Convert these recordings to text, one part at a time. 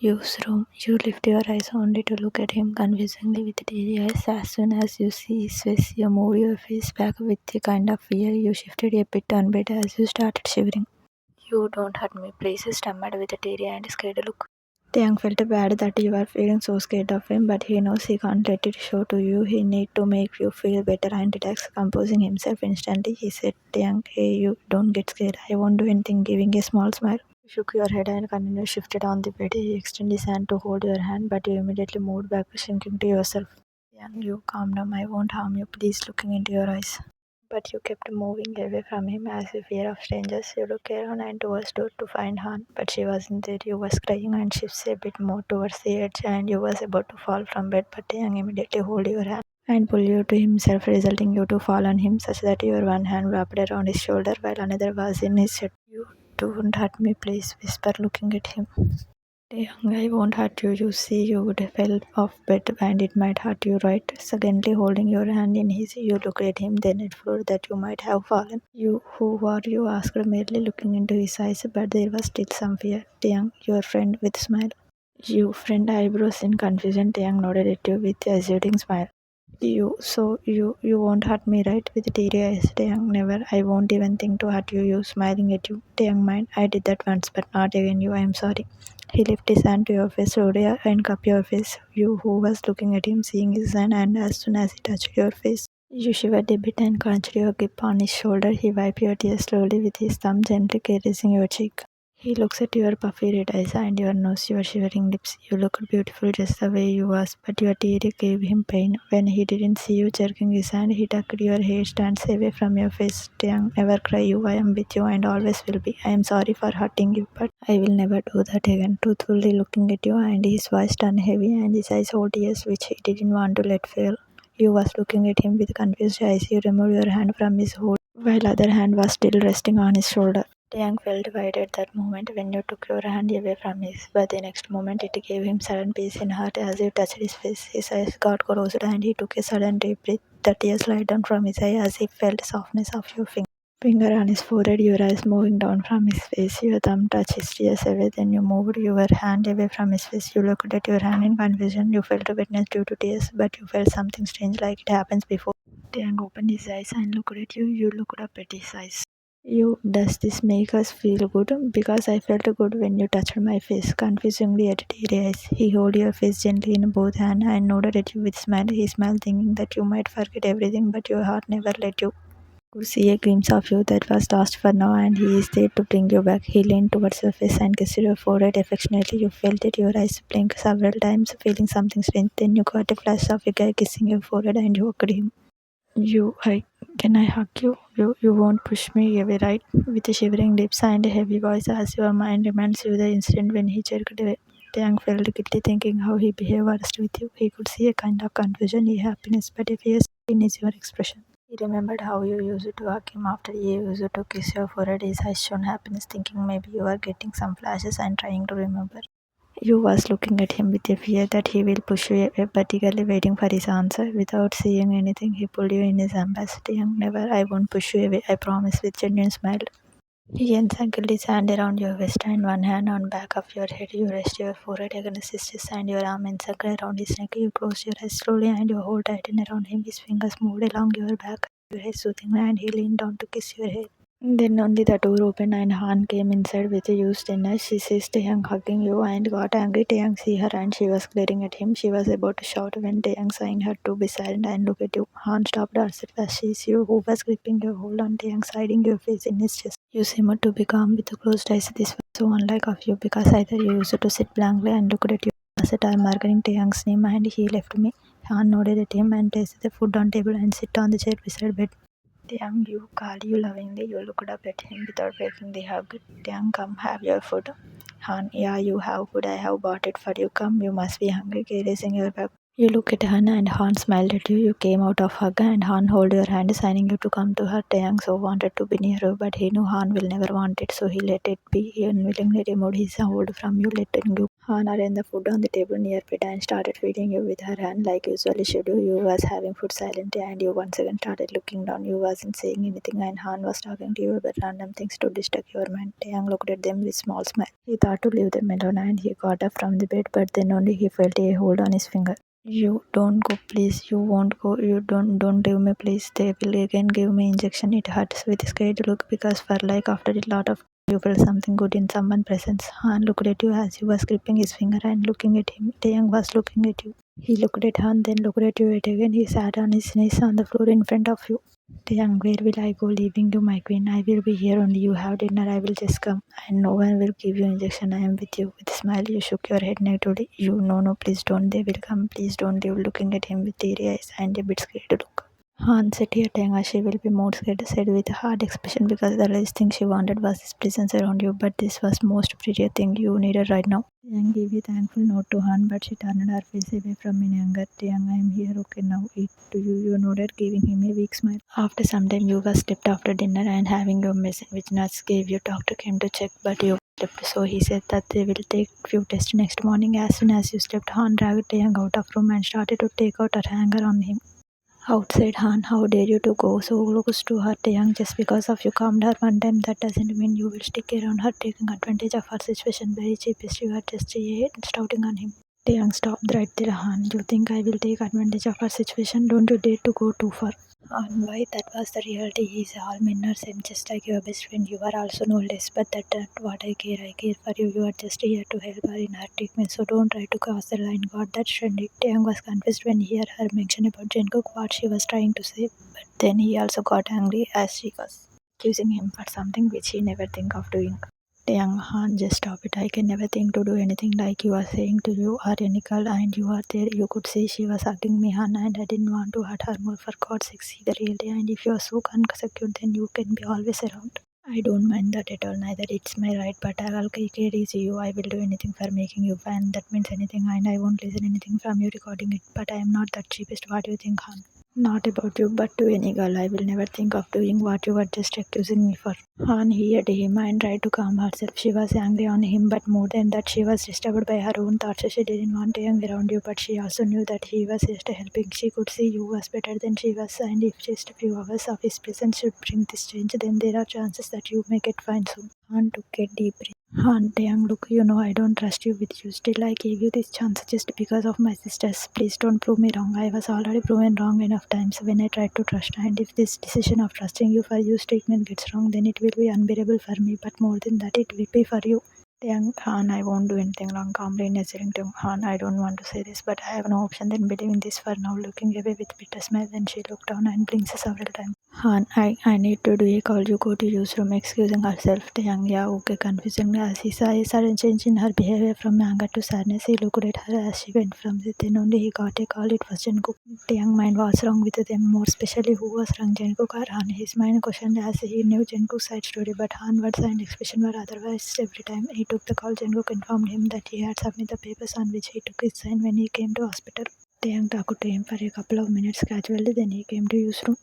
Yu's room. You lift your eyes only to look at him confusingly with teary eyes. As soon as you see his face, you move your face back with a kind of fear. You shifted a bit on bed as you started shivering. You don't hurt me, please, stammered with a teary and scared look. Taeyang felt bad that you are feeling so scared of him, but he knows he can't let it show to you. He need to make you feel better and relax. Composing himself instantly, he said, Taeyang, hey, you don't get scared. I won't do anything, giving a small smile. You shook your head and continued shifted on the bed. He extended his hand to hold your hand, but you immediately moved back, shrinking to yourself. Taeyang, you calm down. I won't harm you. Please, looking into your eyes. But you kept moving away from him as if fear of strangers. You looked around and towards door to find Han, but she wasn't there. You was crying and shifts a bit more towards the edge, and you was about to fall from bed, but Taeyang immediately hold your hand and pull you to himself, resulting you to fall on him, such that your one hand wrapped around his shoulder while another was in his head. You don't hurt me, please, whisper, looking at him. Young, I won't hurt you. You see, you would have fell off bed and it might hurt you, right? Secondly, holding your hand in his, you looked at him, then it flowed that you might have fallen. You, who are you? Asked, merely looking into his eyes, but there was still some fear. Young, your friend, with smile. You, friend, eyebrows in confusion. Young nodded at you with a soothing smile. You won't hurt me, right? With teary eyes, Taeyang, never. I won't even think to hurt you. You smiling at you. Taeyang, mind, I did that once, but not again. You, I am sorry. He lifted his hand to your face slowly and cupped your face. You, who was looking at him, seeing his hand, and as soon as he touched your face, you shivered a bit and crunched your grip on his shoulder. He wiped your tears slowly with his thumb, gently caressing your cheek. He looks at your puffy red eyes and your nose, your shivering lips. You looked beautiful just the way you was, but your tear gave him pain. When he didn't see you jerking his hand, he tucked your hair strands away from your face. Taeyang, never cry, you. I am with you and always will be. I am sorry for hurting you, but I will never do that again. Truthfully looking at you, and his voice turned heavy and his eyes hold tears which he didn't want to let fall. You was looking at him with confused eyes. You removed your hand from his hold, while other hand was still resting on his shoulder. Taeyang felt wide at that moment when you took your hand away from his, but the next moment it gave him sudden peace in heart as you touched his face. His eyes got closed and he took a sudden deep breath. The tears slid down from his eye as he felt the softness of your finger on his forehead, your eyes moving down from his face. Your thumb touched his tears away, then you moved your hand away from his face. You looked at your hand in confusion. You felt wetness due to tears, but you felt something strange like it happens before. Taeyang opened his eyes and looked at you. You looked up at his eyes. You, does this make us feel good? Because I felt good when you touched my face. Confusingly at teary eyes, he held your face gently in both hands and nodded at you with smile. He smiled, thinking that you might forget everything, but your heart never let you. Could see a glimpse of you that was lost for now, and he is there to bring you back. He leaned towards your face and kissed your forehead affectionately. You felt it, your eyes blink several times, feeling something strange. Then you got a flash of a guy kissing your forehead, and you hugged him. Can I hug you? You won't push me away, right? With shivering lips and a heavy voice, as your mind reminds you the incident when he jerked away. Tang felt guilty thinking how he behaved worst with you. He could see a kind of confusion, a happiness, but a fear in his your expression. He remembered how you used to hug him after he used to kiss your forehead. His eyes shone happiness, thinking maybe you are getting some flashes and trying to remember. You was looking at him with a fear that he will push you away, but eagerly waiting for his answer. Without saying anything, he pulled you in his arms. Young, never, I won't push you away, I promise, with genuine smile. He encircled his hand around your waist and one hand on back of your head. You rest your forehead against his chest and your arm encircled around his neck. You closed your eyes slowly and you hold tightened around him. His fingers moved along your back, your head soothingly, and he leaned down to kiss your head. Then only the door opened and Han came inside with a used dinner. She sees Taeyang hugging you and got angry. Taeyang see her and she was glaring at him. She was about to shout when Taeyang signed her to be silent and look at you. Han stopped her as she sees you, who was gripping your hold on Taeyang, hiding your face in his chest. You seemed to be calm with closed eyes. This was so unlike of you because either you used to sit blankly and looked at you. As I marking Taeyang's name and he left me. Han nodded at him and tasted the food on table and sit on the chair beside bed. Tiang, you called you lovingly. You looked up at him without breaking the hug. Tiang, come have your food. Han, yeah, you have food. I have bought it for you. Come, you must be hungry. Caressing your back. You look at Han and Han smiled at you. You came out of hug and Han held your hand, signing you to come to her. Taeyang so wanted to be near you, but he knew Han will never want it, so he let it be. He unwillingly removed his hold from you, letting you. Han arranged the food on the table near Peta and started feeding you with her hand like usually she do. You was having food silently and you once again started looking down. You wasn't saying anything and Han was talking to you about random things to distract your mind. Taeyang looked at them with small smile. He thought to leave them alone and he got up from the bed, but then only he felt a hold on his finger. You don't go, please. You won't go. You don't leave me, please. They will again give me injection. It hurts with a scared look because for like after a lot of you felt something good in someone's presence. Han looked at you as you was gripping his finger and looking at him. Taeyang was looking at you. He looked at Han, then looked at you again. He sat on his knees on the floor in front of you. Taeyang, where will I go leaving you, my queen? I will be here only. You have dinner. I will just come. And no one will give you injection. I am with you. With a smile, you shook your head negatively. You, no, please don't. They will come. Please don't leave. Looking at him with teary eyes and a bit scared look. Han said here, Tenga, she will be more scared, said with a hard expression because the last thing she wanted was this presence around you, but this was most prettier thing you needed right now. Tiang gave a thankful note to Han, but she turned her face away from in anger. Tiang, I am here, okay, now eat to you, you nodded, giving him a weak smile. After some time, you were slept after dinner and having your medicine which nurse gave you. Doctor came to check, but you slept, so he said that they will take few tests next morning. As soon as you slept, Han dragged Tiang out of room and started to take out her anger on him. Outside, Han, how dare you to go so close to her, Taeyang, just because of you calmed her one time, that doesn't mean you will stick around her taking advantage of her situation. Very cheapest, you are just shouting on him. Taeyang stopped right there, Han. You think I will take advantage of her situation? Don't you dare to go too far. Han, why? That was the reality. He's all men are same, just like your best friend. You are also no less, but that's not what I care. I care for you. You are just here to help her in her treatment, so don't try to cross the line. God, that's trendy. Taeyang was confused when he heard her mention about Jungkook, what she was trying to say, but then he also got angry as she was accusing him for something which he never think of doing. Young Han, just stop it. I can never think to do anything like you are saying to you or any girl, and you are there. You could see she was hugging me, Han, and I didn't want to hurt her more. For God's sake, see the reality. And if you are so insecure, then you can be always around. I don't mind that at all. Neither it's my right, but I will take it easy. You, I will do anything for making you fan. That means anything, and I won't listen anything from you recording it. But I am not that cheapest. What do you think, Han? Not about you, but to any girl. I will never think of doing what you were just accusing me for. Han heard him and tried to calm herself. She was angry on him, but more than that, she was disturbed by her own thoughts. She didn't want to hang around you, but she also knew that he was just helping. She could see you was better than she was, and if just a few hours of his presence should bring this change, then there are chances that you may get fine soon. Han took a deep breath. Han, Taeyang, look, you know I don't trust you with you. Still, I gave you this chance just because of my sisters. Please don't prove me wrong. I was already proven wrong enough times when I tried to trust. And if this decision of trusting you for your statement gets wrong, then it will be unbearable for me. But more than that, it will be for you. Taeyang, Han, I won't do anything wrong. Calmly answering to Han, I don't want to say this, but I have no option than believing this for now. Looking away with bitter smile, then she looked down and blinked several times. Han, I need to do a call. You go to use room, excusing herself. Taeyang, yeah, okay, confusingly as he saw a sudden change in her behavior from anger to sadness. He looked at her as she went from there. Then only he got a call. It was Jungkook. Taeyang mind was wrong with them, more especially who was wrong, Jungkook or Han. His mind questioned as he knew Jungkook's side story, but Han words and expression were otherwise. Every time he took the call, Jungkook informed him that he had submitted the papers on which he took his sign when he came to hospital. Taeyang talked to him for a couple of minutes casually, then he came to use room.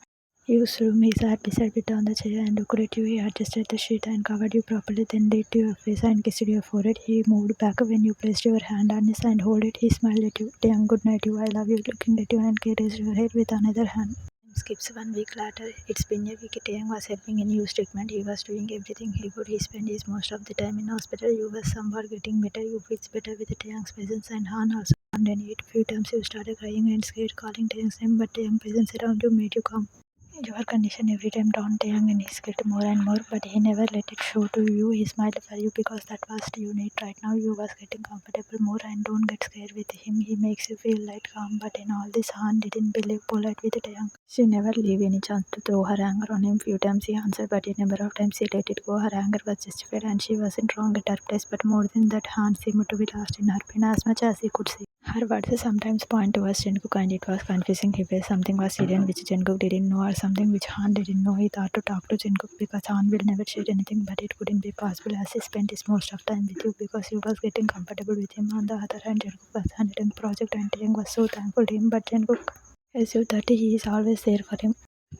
Use room, he sat beside it on the chair and looked at you. He adjusted the sheet and covered you properly, then laid to your face and kissed your forehead. He moved back when you placed your hand on his and held it. He smiled at you. Damn, good night, you. I love you. Looking at you and caressed your head with another hand. Skips 1 week later. It's been a week. Taeyang was helping in Yu's treatment. He was doing everything he could. He spent his most of the time in hospital. You was somewhat getting better. You feels better with Taeyang's presence, and Han also calmed and a few times you started crying and scared calling Taeyang's name, but Taeyang's presence around you made you calm. Your condition every time down Taeyang and his guilt more and more, but he never let it show to you. He smiled for you because that was you need right now. You was getting comfortable more, and don't get scared with him. He makes you feel like calm, but in all this, Han didn't believe polite with Taeyang. She never leave any chance to throw her anger on him. Few times he answered, but a number of times he let it go. Her anger was justified, and she wasn't wrong at her place. But more than that, Han seemed to be lost in her pain as much as he could see. Her words sometimes point towards Jungkook, and it was confusing. He felt something was hidden which Jungkook didn't know, or something something which Han didn't know. He thought to talk to Jungkook because Han will never share anything, but it couldn't be possible as he spent his most of time with you because he was getting comfortable with him. On the other hand, Jungkook was handling project and Taeyang was so thankful to him, but Jungkook assured that he is always there for him.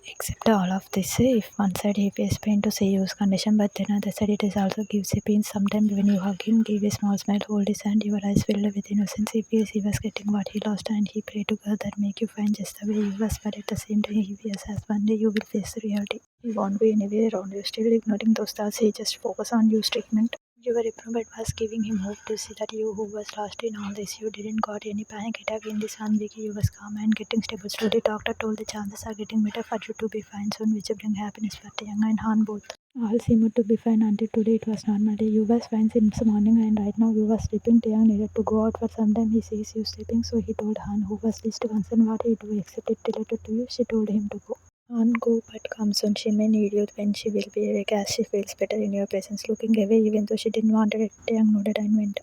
Except all of this, if one side he feels pain to see Yu's condition, but then other side it is also gives a pain. Sometimes when you hug him, give a small smile, hold his hand, your eyes filled with innocence. He feels he was getting what he lost, and he pray to God that make you fine just the way you was. But at the same time, he fears as one day you will face the reality. He won't be anywhere around you. Still ignoring those thoughts, he just focus on Yu's treatment. Your improvement was giving him hope to see that you who was lost in all this, you didn't got any panic attack in this 1 week. You was calm and getting stable. Slowly, doctor told the chances are getting better for you to be fine soon, which bring happiness for Taeyang and Han both. All seemed to be fine until today. It was normal day. You was fine since morning and right now you was sleeping. Taeyang needed to go out for some time. He sees you sleeping, so he told Han, who was least concerned what he do except it related to you. She told him to go. Han, go, but come soon. She may need you when she will be awake as she feels better in your presence. Looking away, even though she didn't want it, Taeyang nodded and went.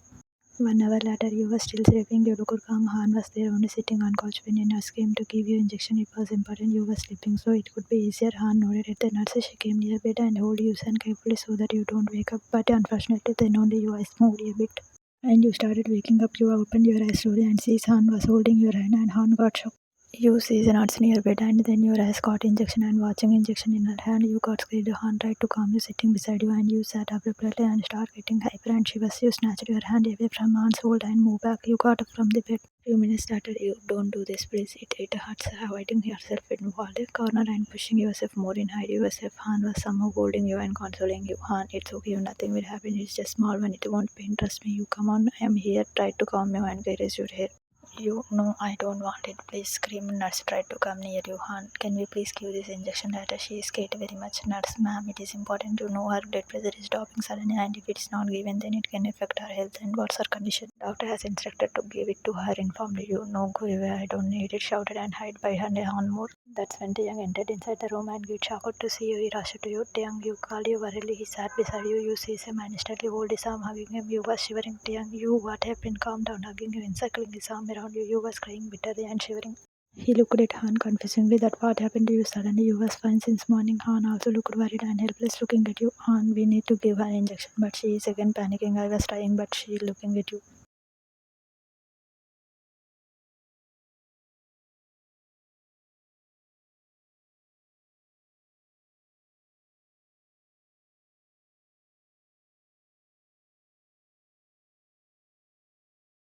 1 hour later, you were still sleeping. You looked calm. Han was there only sitting on couch when a nurse came to give you injection. It was important you were sleeping, so it could be easier. Han nodded at the nurse. She came near bed and hold you and carefully so that you don't wake up. But unfortunately, then only your eyes moved a bit. And you started waking up. You opened your eyes slowly and sees Han was holding your hand and Han got shocked. You see the nuts in your bed and then your eyes got injection and watching injection in her hand. You got scared. Han tried to calm you sitting beside you and you sat abruptly and started getting hyper and shivers. You snatched your hand away from Han's hold and moved back. You got up from the bed. Few minutes later, you don't do this please. It hurts avoiding yourself in the corner and pushing yourself more in hide yourself. Han was somehow holding you and consoling you. Han, it's okay, nothing will happen. It's just small one. It won't pain. Trust me. You come on. I am here. Try to calm you and caress your hair. You know I don't want it. Please scream. Nurse tried to come near you. Han, can we please give this injection later? She is scared very much. Nurse, ma'am, it is important to know her blood pressure is dropping suddenly and if it's not given then it can affect her health and what's her condition. Doctor has instructed to give it to her informally. You know, go away. I don't need it. Shouted and hide behind Han more. That's when Taeyang entered inside the room and get shocked to see you. He rushed to you. Taeyang, you called you worriedly. He sat beside you. You seized him and instantly hold his arm, hugging him. You was shivering. Taeyang, you, what happened? Calm down, hugging you, encircling his arm around you. You was crying bitterly and shivering. He looked at Han confusingly that what happened to you suddenly. You was fine since morning. Han also looked worried and helpless looking at you. Han, we need to give her an injection, but she is again panicking. I was trying, but she looking at you.